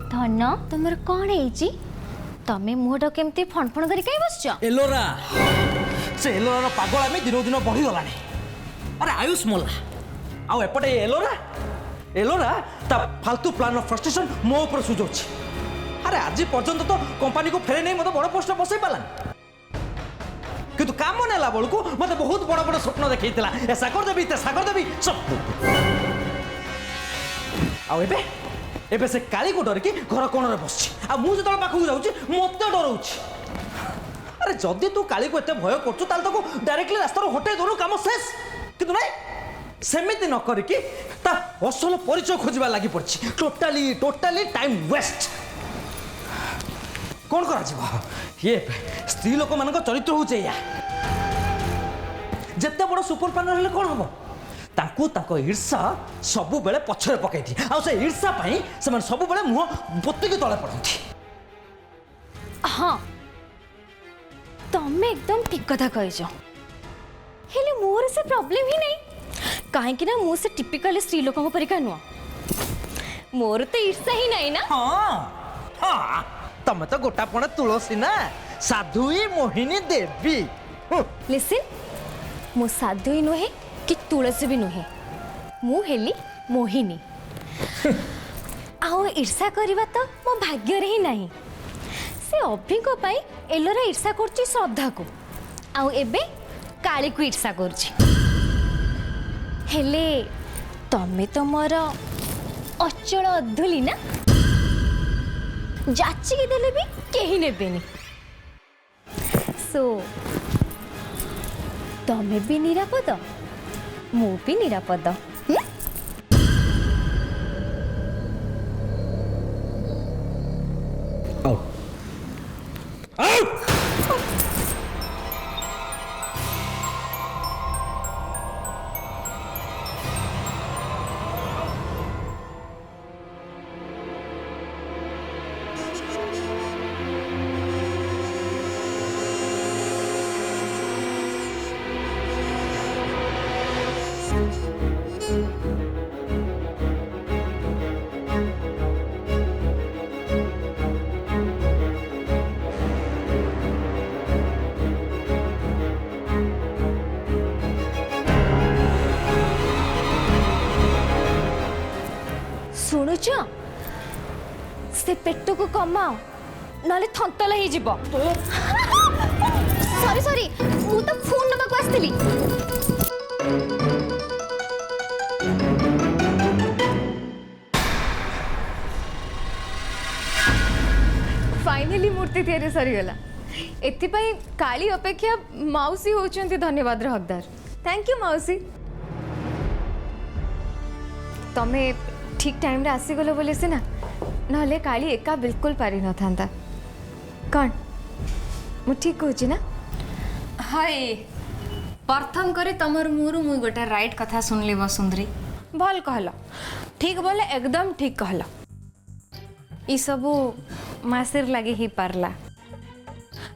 धन तुमर कौन है तमे मुहटा केमती फणफण करी कहीं बसछ एलोरा से एलोरा पागल आम दिन दिन बढ़ी गला अरे आयुष मोला आउ एपटे एलोरा एलोरा ता फालतू प्लान ऑफ फ्रस्ट्रेशन मो ऊपर सुझाउछि। अरे आज पर्यंत तो कंपनी को फेरे नहीं मत बड़ पोस्ट बसई पालान किंतु काम नेला बळकू मते बहुत बड़ बड़ स्वप्न देखैतिला ऐसा कर देबी सब आउ एबे से काली को डर की घर कोण रे बसछि आ मु जतल पाखु जाउछि मते डरउछि। अरे जदि तू काली को एते भय करछु ताल तो डायरेक्टली रास्ता रो हटे दोनु काम शेष किंतु नहीं सेमिति न करी की ता असल परिचय खोजबा लागि पड़छि टोटली टाइम वेस्ट कौन करा जीव ये स्त्री लोक मान चरित्र होचे या जेते बड़ सुपर पानर हेले कौन हबो तांकू तांको ईर्षा सबु बेले पछरे पकैथि आ से ईर्षा पई से मन सबु बेले मुह बोत्ती के तळे पड़थि। हाँ तमे एकदम ठीक कथा कहछ हेले मोर से प्रॉब्लम ही नहीं काहे कि ना मु से टिपिकल स्त्री लोकन परिका नुआ मोर तो ईर्षा ही नहीं ना। हाँ तमे तो गोटापण तुलसी ना साधुई मोहिनी देवी। लिसन मु साधुई नुहे कि तुलसी भी नुहे मु हेली मोहिनी आओ ईर्षा करबा तो मो भाग्य रे ही नहीं से अभी को पाई एलोरा ईर्षा करची श्रद्धा को आओ एबे काली को ईर्षा करची हेले तमे तो मोर अचल अधुली ना जाची के देले भी केही नेबेनी सो तमे भी निरापद मु भी निरापद। शुणुच से पेट को कमाओ नाले थंतला ही जीव। सॉरी सॉरी मु तो फोन नबा को आस्थिली। फाइनली मूर्ति तैयारी सरीगला एथिपाई काली अपेक्षा माउसी होचंती धन्यवाद रे हकदार। थैंक यू माउसी तमे ठीक टाइम रे आसीगलो बोले सिना नहले काली एका बिल्कुल पारी न थांता कौन मु ठीक कहूची ना। हाय प्रथम करे तमर मुरु मु गोटा राइट कथा सुनली वसुंधरी भल कहल ठीक बोले एकदम ठीक कहल ई सबू मासिर लगे ही पारला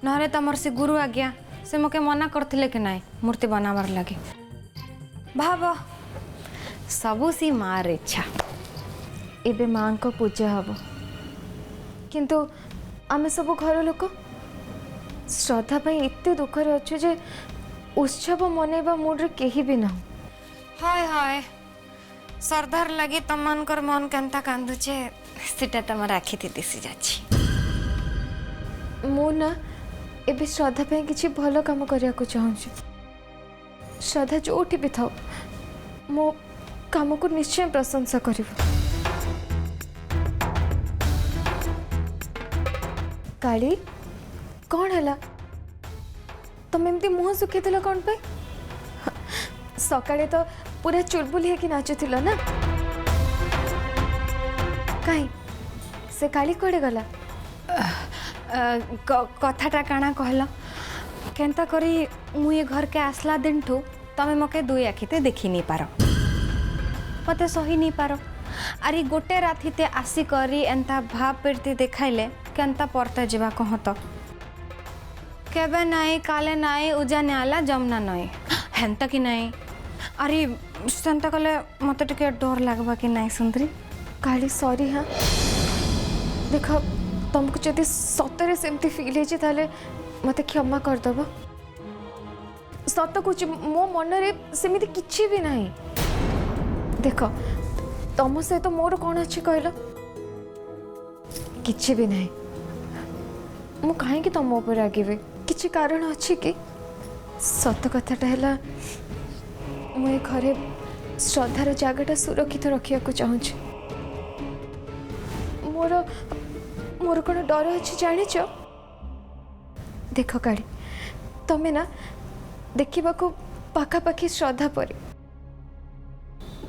नहले तमर से गुरु आज्ञा से मके मना करथिले कि नाय मूर्ति बनावर लगे भाव सबू सी मार इच्छा एबे मां को पूजा हब किंतु आमे सब घर लोक श्रद्धा पाई एते दुख रे अच्छे जे उत्सव मनैबा मूड रे केही भी ना। हाय हाय सरदार लगे तमनकर मन केनता कांदुचे सेटा तमर आखि थी दिसी जाची मु ना एबे श्रद्धा पाई किछि भलो काम करिया को चाहूछु श्रद्धा जोठी भी थाओ मो काम को निश्चय प्रशंसा करिवो। काली कौन है तुम एमती मुह सुखी थिल कौन पे सकाळे तो पूरा चुलबुल है कि नाचुथिल ना काई से काली कोड़े गला कथाटा काना कहल केनता करी मु ये घर के आसला दिन ठू तमे मके दुई आखिते देखी नहीं पार मते सही नहीं पार अरे गोटे रातिते आसी करी एंता भाव पेरती देखाइले केनता परते जीवा कहत केबे नाई काले नाई उजाने आला जमुना नई हेन्ता कि नाई अरे सेंता कले मते टिके डर लागबा कि नाई सुंदरी काली सॉरी हाँ देख तुमको जदि सतरे सेमती फील है ताले मते क्षमा कर दबो सत कुछ मो मन रे सेमिति किछि भी नाही देख तुम से तो मोर कौन अच्छी कहल किछि भी नाही मु काहे कि तुम ऊपर रागिबे किछि कारण अछि कि सत कथाटा हैला मु ए घरे श्रद्धार जगटा सुरक्षित रखिया को चाहूँ मोर मोर कौन डर अच्छी जानिच देख काली तमें ना देखा पाखापाखि श्रद्धा पर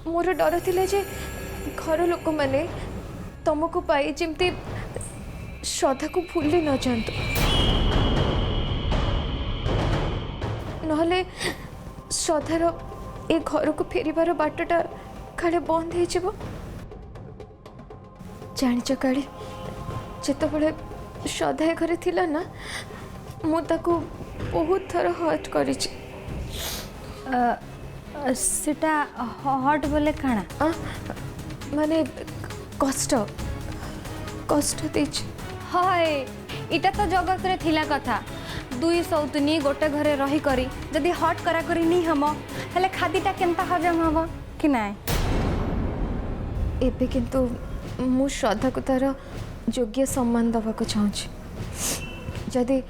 मोर डर थिले जे घर लोक मैंने तुमको पाई जमती श्रद्धा को भूली न जातु नहले श्रद्धार ए घर को फेरबार बाटटा काले बंद हो जानिच काली जिते श्रद्धा ए घरे थिला ना मुझको बहुत थर हर्ट कर सेटा हट बोले काना माने कष्ट कष्ट देछ हाय इटा तो जगत रे थिला कथा दुई सौतनी गोटे घरे रही करी जदि हट करा करी नहीं हम हेले खादीटा केनता हजम हबो कि नाय एबे किंतु मु श्रद्धा को तार योग्य सम्मान दवा को चाहूँ जदि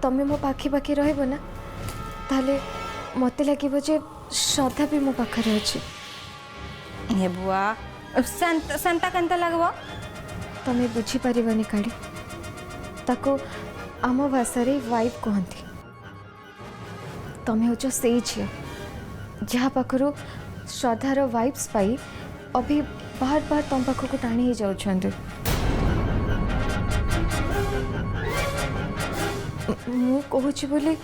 तमें मो पाखी पाखी रहिबो ना ताले मते लागिबो जे श्रद्धा भी मो पाखरे अछि ये बुआ संता कंता लगबो तमें बुझी पारिबनी काली ताको आम भाषा रे वाइफ कहती तमें हो से झील जहाँ पाखु श्रद्धार वाइफ्स पाई अभी बार बार तुम पाखक टाणी ही जाउछंती मु कहूची बोली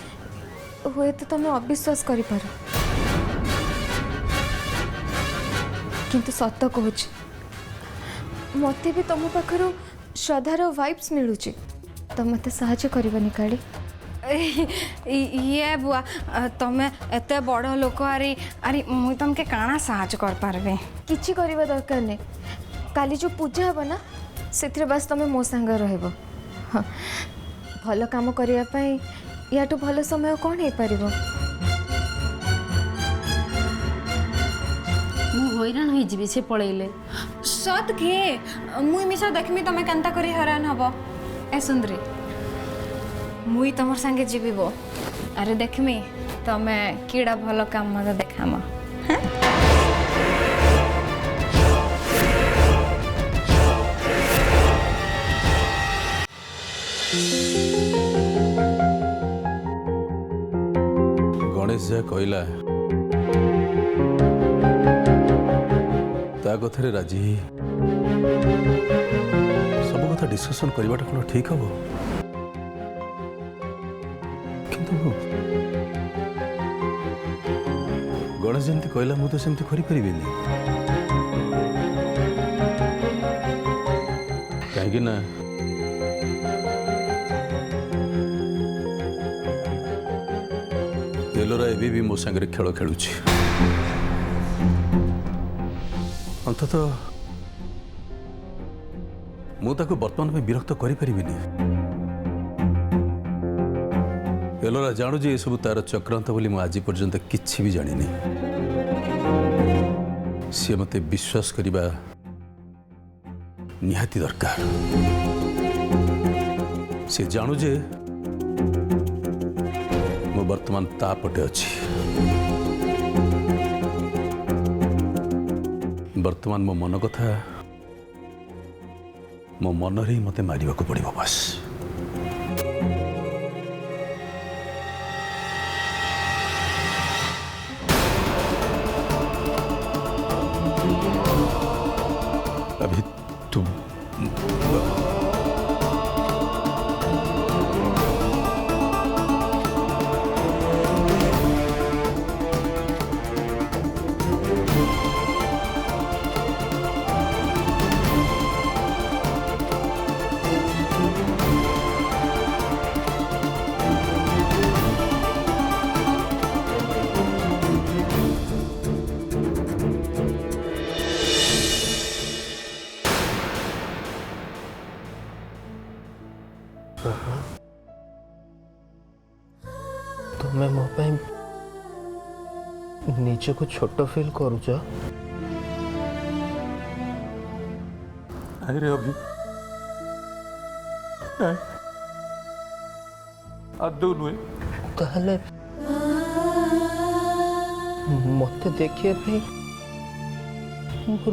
हुए तो तुम अविश्वास कर पार किंतु सत कहूची मते भी तुम पाखु श्रद्धार वाइफ्स मिलूची तो मत साहाय्य करबनी काली ये बुआ तमें एते बड़ लोक अरे अरे मुई तुमके काना साहाय्य कर पारबे किछि करबा दरकार नहीं काली जो पूजा हे ना से बस तुम मो संग रहबो हाँ, भल काम करने पाई याटू भल समय कौन हो पार हैरान हो जी से पलैले सत के मुई मिसा देखमी तमें केनता करी हैरान हबो ए सुंदरी मुई तमर संगे जीवी बो अरे देखमी तमें कीड़ा भल काम मत देखाम गणेश जहाँ कहला ता कथारे राजी सब कथा डिस्कशन करवाटा कौन ठीक हम किंतु गणेश जमी कहला मुझे सेमती करें कहीं ना एलोरा एबी भी मो सांगे खेल खेलुची अंतत मुझे बर्तमान में विरक्त करें एलोरा जानू जे सब तार चक्रांत बोली मु आज पर्यंत किछि भी जानी सी मते विश्वास करने निहाती दरकार से जानू जे मु वर्तमान तापटे अच्छी वर्तमान मो मन कथा मो मन रे मते मारिबा को पड़िबो बस अभी तू तमें मो निजको छोट फील करुच अरे अभी आदौ नुहे ताहले मत देखिए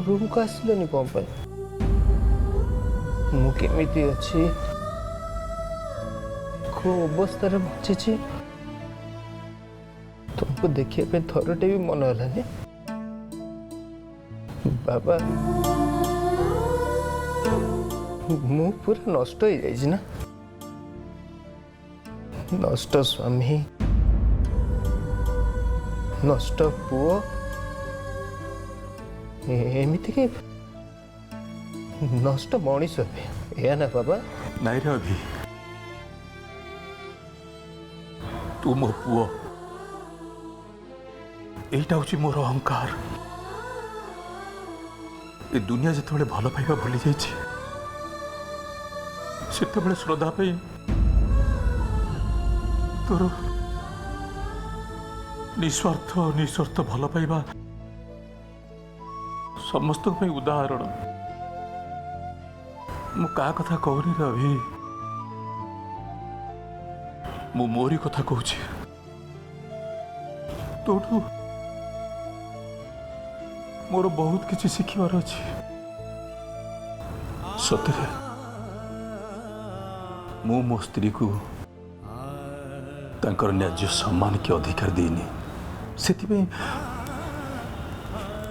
रूम को आसलनि कौन पाई मुझे अच्छी को अवस्था बची तुमको देखिए थरटे भी मन है बाबा मु पूरा नष्ट हो जाइए ना नष्ट स्वामी नष्ट पुओ एमती कि नष्ट मनीष या ना बाबा नहीं रे अभी तू मो पुओ एटा हूँ मोर अहंकार ए दुनिया जिते भल पाइबा भूली जाइए से श्रद्धा पे तोर निस्वार्थ भल पाइबा समस्त उदाहरण मु का कथा कहूनी रे अभी मु मोरी कथा कहूँ तोठू मोर बहुत किसी शिखिबार अच्छी सतरे मु मो स्त्री को तांकर न्याज्य सम्मान के अधिकार देनी से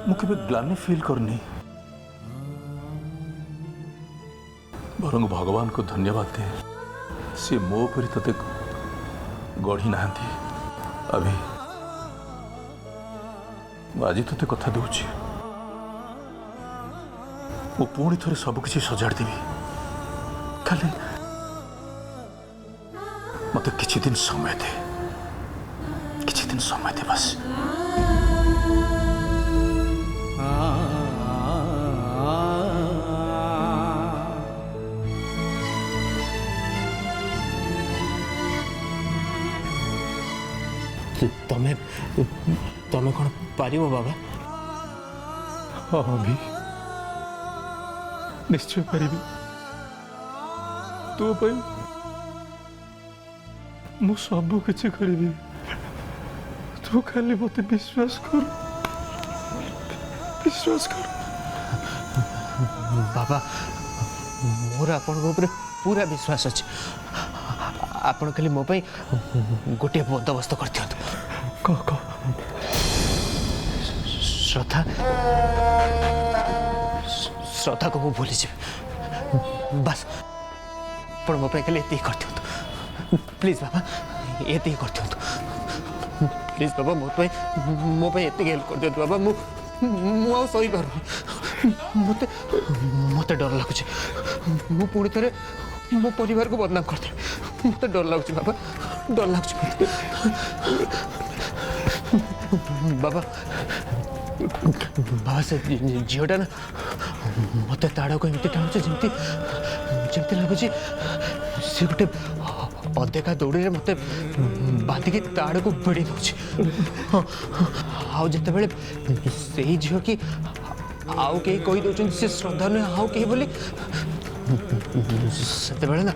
मुझे ग्लानि फील करनी बरंग भगवान को धन्यवाद दे सी मो पर ते गढ़ी ना अभी आज ते कथा दूची मु पुणी थे सबकि सजाड़ देवी खाली मत किछि दिन समय दे बस तमें तमें कौन पारिबो बाबा हाँ अभी निश्चय पारिबी तो पाई मु सब किछि करिबी तू खाली मते विश्वास कर बाबा मोर आपण ऊपर पूरा विश्वास अच्छे आपण खाली मो पाई गोटे बंदोबस्त कर दियंतु कह श्रद्धा को मु भूली जाबे बस पण मो पाई खाली एति कर दियंतु प्लीज बाबा एति कर दियंतु प्लीज बाबा मो पाई एति हेल्प कर दियंतु बाबा मु सही पार मत मत डर लगुच मु पुणी थे मो परिवार को बदनाम कर दे मत डर लगुच बाबा डर लगुच बाबा बाबा से झीटा ना मत ताड़ को एमती टाणुच जमी लगुच सी गोटे अधेका दौड़ी मत बांधिकी ताड़ को भिड़ी नौ आते से झील कि आउ कई कही दौरान से श्रद्धा नुहे आउ कहीं बोली से ना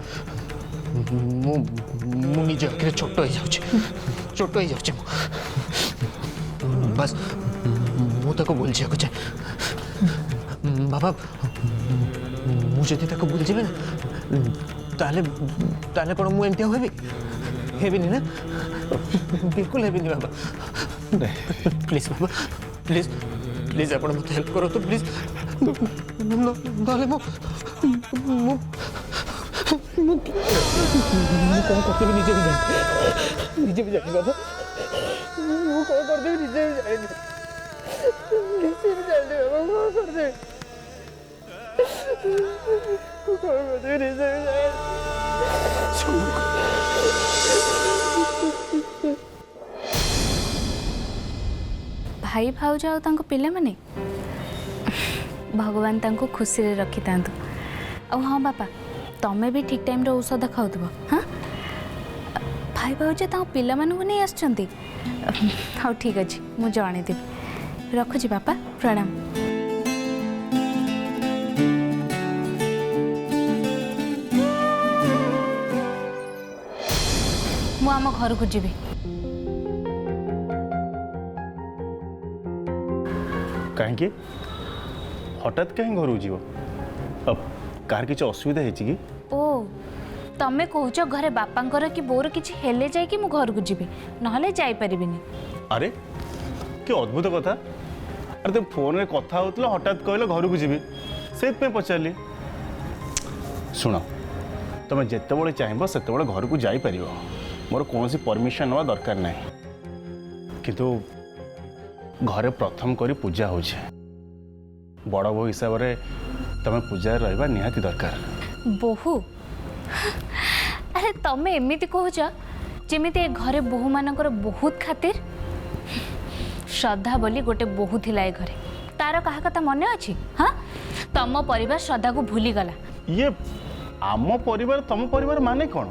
निज आखिर छोट हो जाऊँ बस मुझे भूल जाए चाहे बाबा मुझे भूल जाए ना ताले कौन मुझे हेबी हेबिनी ना बिल्कुल हेबिनी बाबा प्लीज बाबा प्लीज प्लीज आप मत हेल्प करो तो प्लीज ना कौन करते निजे भी जानी बाबा कौन करते निजे भी जानी बाबा कौन करते निजे भी जानी भाई भाउज आउ तांको पिले माने भगवान तांको खुशी रे रखी तांतु आ हाँ बापा तमें भी ठीक टाइम रे औषध खाऊ हाँ भाई भाई भाउज पिला नहीं आसछंती हाँ ठीक अच्छे मुझे जनईदेवी रखुची बापा प्रणाम। मु आम घर को जीवी कहीं हठात कहीं घर जीव कार किसी असुविधा है कि ओ तमें कौच घरे बापांकर कि बोर किसी हेले जाए कि मु घर को जीवी नहले जाई परिबिनी। अरे कि अद्भुत कथा अरे तुम फोन में कथा होतलो हठात कहलो घर को जीवी से पचारि शुण तुम जिते चाहिए से घर को जापर मोर कौन परमिशन ना दरकार ना किंतु घरे प्रथम करी पूजा हो बड़ बो हिसाब से तुम पूजा रहा निहाती दरकार। बोहू अरे तमें एमती कहूच जमी घरे बोहू मानकर बहुत खातिर श्रद्धा बोली गोटे बोहू थिला ए घरे तार कहा कथा मन अच्छी हाँ तम परिवार श्रद्धा को भूली गला। ये आम परिवार तम परिवार माने कौन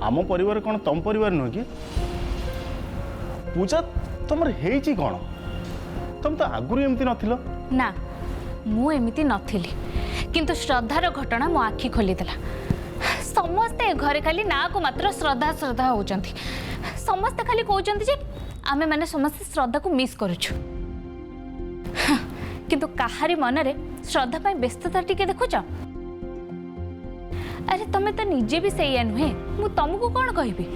आम परिवार कौन तम परिवार नुह कि पूजा तुम हेची कौन तुम तो आगुरी एमती नथिलो ना मु एमती नथिली किंतु श्रद्धार घटना मो आखि खोलीदेला। समस्ते घरे खाली ना को मात्र श्रद्धा श्रद्धा होचंती समस्ते खाली कहउचंती जे आमे माने समस्ते श्रद्धा को मिस करूछु किंतु काहारी मनरे श्रद्धा पाई व्यस्तता टिके देखुच। अरे तमे तो निजे भी सैया नुहे मु तुमको कौन कहबी।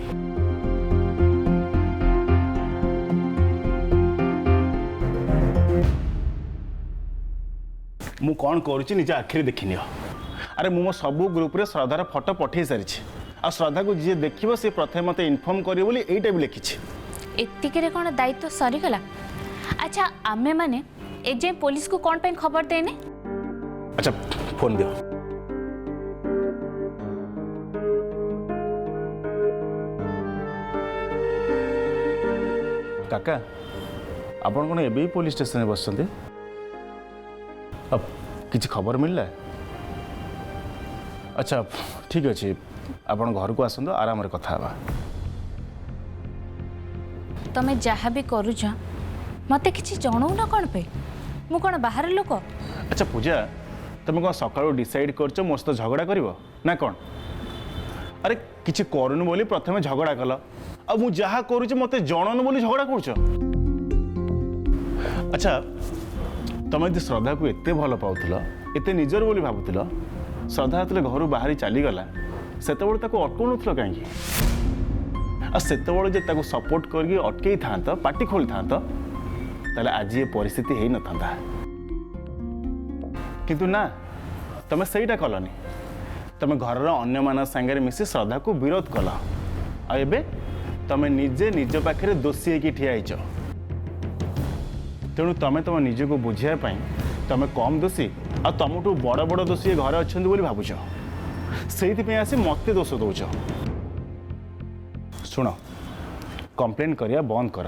मु कौन करुच्ची निजे आखिरी देखनी अरे मो सबू ग्रुप रे श्रद्धार फोटो पठे सारी आ श्रद्धा को जी देखिए सी प्रथम मत इनफर्म करियो बोली एटा भी लिखी एतिके रे कौन दायित्व सरीगला। अच्छा आमे माने एजे पुलिस को कौन पे खबर देने। अच्छा फोन दियो काका आपण कौन एबी पुलिस स्टेशन में बस अब किसी खबर मिलला। अच्छा ठीक अच्छे आपण घर को आसतु आराम कथा हवा। तमें जहाँ भी करुच मत कि जनऊ ना कौन पे मु कौन बाहर लोक। अच्छा पूजा तुम कौन सकाळू डिसाइड कर मो सहित झगड़ा कर ना कौन अरे किसी करूनु बोली प्रथम झगड़ा कल आ मु जहाँ करुचे मत जननु बोली झगड़ा कर। अच्छा तुम यदि श्रद्धा को एत भल पाउल एत निजर बोली भावुल श्रद्धा जो घर बाहरी चलीगला से अटकौ न कहीं से सपोर्ट करके अटकई था पार्टी खोली था आज ये परिस्थिति हो न था किंतु ना तुम सहीटा कलनी तुम घर अन्य मान सांगे मिसी श्रद्धा को विरोध कल आबे तुम निजे निज पाखे दोषी होगी ठिया तेणु तुम तुम निज को बुझाई तुम कम दोषी आ तुमठू बड़ बड़ दोषी घर अच्छा भावुच से आसी मत दोष दौच। शुण कंप्लेन करिया बंद कर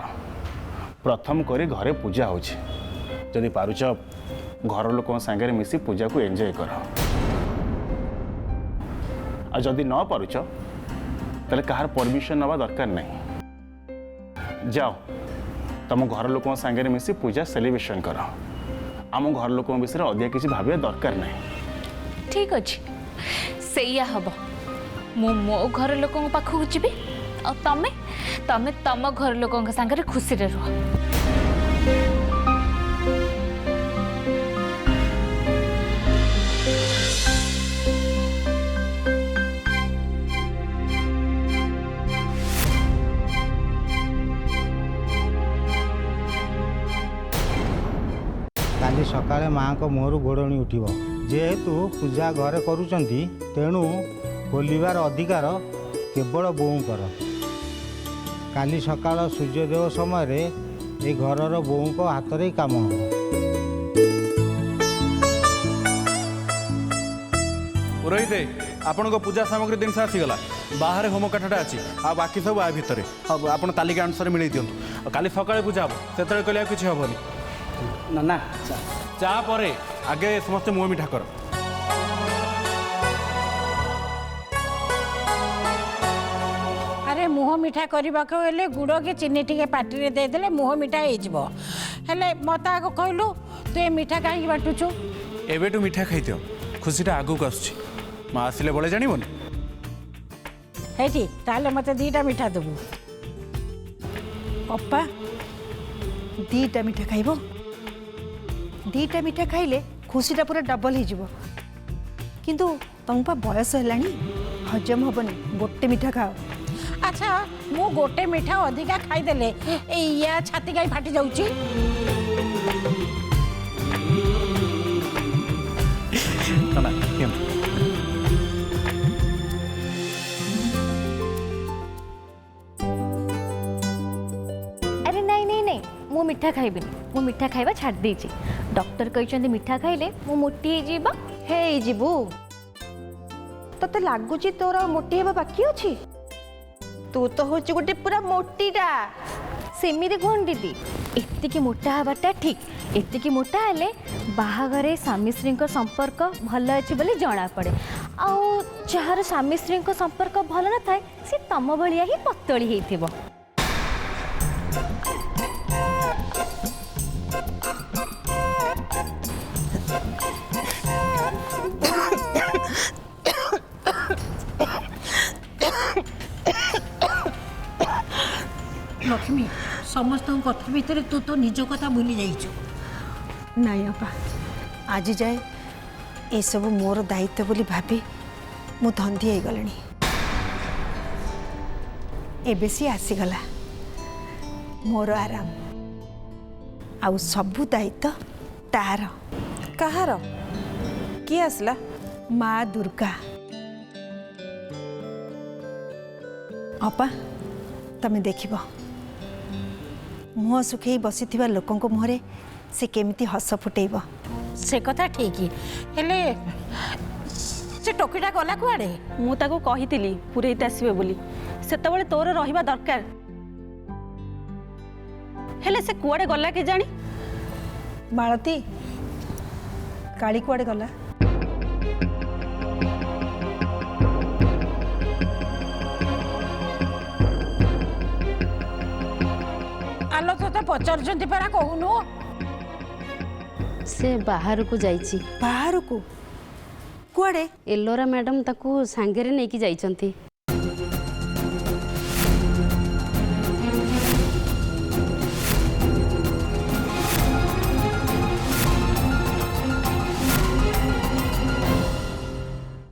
प्रथम करी घरे पूजा होदी पारुच घर लोक सांगे मिसी पूजा को एंजॉय कर आ जदि न पारुच ताले कहार परमिशन नवा दरकार नहीं। जाओ तुम घर लोक सांगे मिसी पूजा सेलिब्रेशन कर आम घर लोक विषय अधिक किसी भाविया दरकार नहीं। ठीक अच्छे सैया हम मु मो घर लोक पाखक जी और तमें तमें तम घर लोक सांगे खुशी रे रुह। काली सकाळे माँ को मुहर गोड़णी उठिब जेहेतु पूजा घरे करुचंती तेणु खोलिबार अधिकार केवल बोऊंकर काली सकाळ सूर्योदय समय रे ए घरर बोऊंको हाथ रे काम हो। पुरोहित आपण को पूजा सामग्री जिनस आसीगला बाहर होम काठटा अच्छी आ बाकी सब आ भितर आप तालिका अनुसार मिलई दिंतु काली सकाळे पूजा हम से कहले किसी हेनी ना ना चा परे आगे समस्ते मुँह मिठा कर। अरे मुह मिठा करने को हेले गुड़ कि चीनी टे पार्टी देदेले मुह मिठा हो मत आग कहलु तू ए मिठा कहीं बाटुचु एवेटू मिठा खाई दियो खुशीटा आगू आसुची माँ आसिले बड़े जानिबनी है ताले मत दीटा मिठा देबू अप्पा दीटा मिठा खाइब दीटा मिठा खाइले खुशीटा पूरा डबल हो किंतु तुमको बयस है हजम हेनी गोटे मिठा खाओ अच्छा मु गोटे मिठा अधिका खाईदेले या छाती कहीं फाटी जाऊची ना अरे नहीं नहीं नहीं मु मिठा खाइबिनी मु मिठा खाइबा छाड़ देछि डॉक्टर कहछन्ती मिठा खाइले मु मोटी हे जीबू तते लागुची तोर मोटी हेबा बाकी अछि तू तो होची गोटे पूरा मोटीटा सेमिति कोन दीदी एतिकी मोटा हबाटा ठीक एतिकी मोटा हेले बाहाघरे स्वामी स्त्री संपर्क भल अच्छी बोली जना पड़े आउ जार स्वामी स्त्री संपर्क भल न थाए सी तम भलिया ही पतली हेइथिबो लक्ष्मी समस्त कथा भितर तू तो निज कथा भूली जाइछु नाई अपा आज जाए ये सब मोर दायित्व बोली भाभी मु धंधी हो गली एबे सी आसीगला मोर आराम आउ सबू दायित्व तार कहार किए आसला माँ दुर्गा अपा तमे देखिबो मुह सुखई बसी लोकों मुहरे से केमिति हस फुटेब से कथा ठीक हेले से टोकीटा गला कुआडे मु ताको कहितिली पुरैते आसीबे बोली सेतबेले तोर रहिबा दरकार हेले से कुआडे गला के जानी मालती काली कुआडे गला आलो तो पचार परा कहूनु से बाहर को जाइची बाहर को कुआडे एलोरा मैडम ताकू सांगेरे नेकी जाइचंती